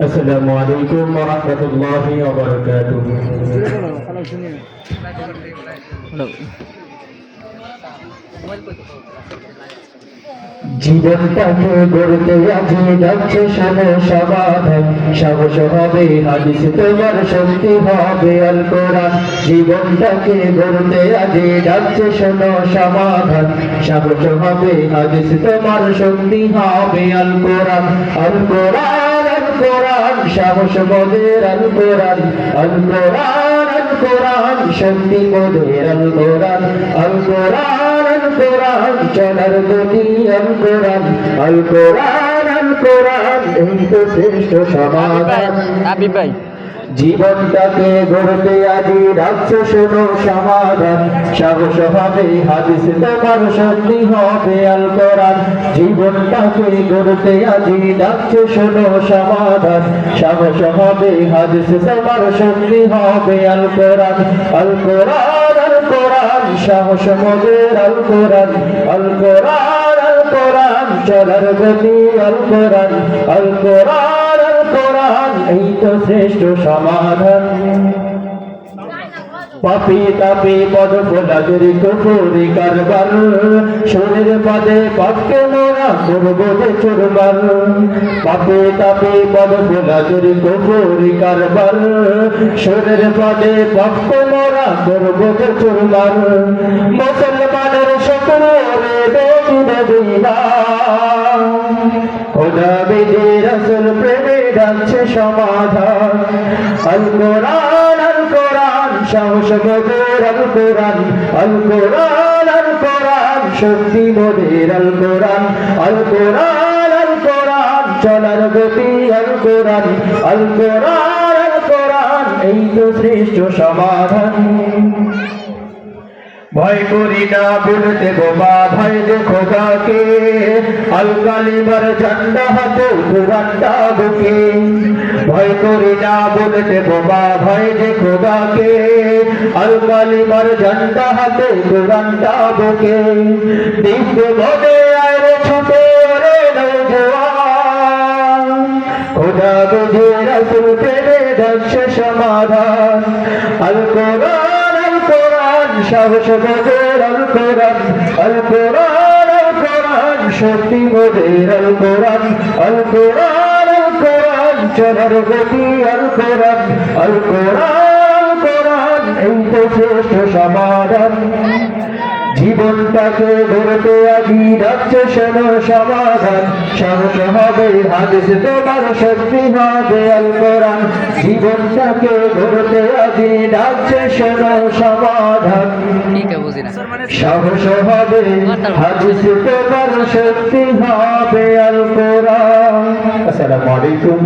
আসসালামু আলাইকুম ওয়া রাহমাতুল্লাহি ওয়া বারাকাতুহু। জীবনটাকে গড়তে আজি ডাকছে শোনো সমাধান, সাহস হবে হাদিস তোমার, শক্তি হবে আল কোরআন। জীবনটাকে গড়তে আজি ডাকছে শোনো সমাধান, সাহস হবে হাদিস তোমার, শক্তি হবে আল কোরআন। আল কোরআন আল কোরআন, সাহস মোদের আল কোরআন। আল কোরআন আল কোরআন, শক্তি মোদের আল কোরআন। আল কোরআন আল কোরআন, চলার গতি আল কোরআন। আল কোরআন আল কোরআন, এই তো শ্রেষ্ঠ সমাধান। জীবনটাকে গড়তে আজি ডাকছে শোনো সমাধান, সাহস হবে হাদিস তোমার, শক্তি হবে আল কোরআন। জীবনটাকে গড়তে আজি ডাকছে শোনো সমাধান, সাহস হবে হাদিস তোমার, শক্তি হবে আল কোরআন। আল কোরআন আল কোরআন, সাহস মোদের আল কোরআন। আল কোরআন আল কোরআন, চলার গতি আল কোরআন। আল কোরআন আল কোরআন, এই তো শ্রেষ্ঠ সমাধান। পাপি তাপি পদ ফোলাদের কুফরি কারবার, শোনের পদে পাপকে মোরা করবো যে চুরমার। পাপি তাপি পদ ফোলাদের কুফরি কারবার, শোনের পদে পাপকে মোরা করবো যে চুরমার। মুসলমানের শুকরে বেদিনে দিনা, খোদা বিধি রাসূল প্রেমে ডাকছে সমাধান। আল কোরআন আল কোরআন, সাহস মোদের আল কোরআন। আল কোরআন আল কোরআন, শক্তি মোদের আল কোরআন। আল কোরআন আল কোরআন, চলার গতি আল কোরআন। আল কোরআন আল কোরআন, এই তো শ্রেষ্ঠ সমাধান। ভয় করি না বলতে বোমা, ভয় যে খোদাকে, আল কালিমার ঝান্ডা হাতে কোরআনটা বুকে। ভয় করি না বলতে বোমা, ভয় যে খোদাকে, আল কালিমার ঝান্ডা হাতে কোরআনটা বুকে। দিব্য মনে আয় ছুটে রে নওজোয়ান, খোদা বুঝে রাসূল প্রেমে ডাকছে সমাধান। আল কোরআন আল কোরআন, সাহস মোদের আল কোরআন। আল কোরআন আল কোরআন, শক্তি মোদের আল কোরআন। আল কোরআন আল কোরআন, চলার গতি আল কোরআন। আল কোরআন আল কোরআন, এই তো শ্রেষ্ঠ সমাধান। জীবনটাকে গড়তে আজি ডাকছে শোনো সমাধান, সাহস হবে হাদিস তোমার, শক্তি হবে আল কোরআন। জীবনটাকে গড়তে আজি ডাকছে শোনো সমাধান, সাহস হবে হাদিস তোমার, শক্তি হবে আল কোরআন। আসসালামু আলাইকুম।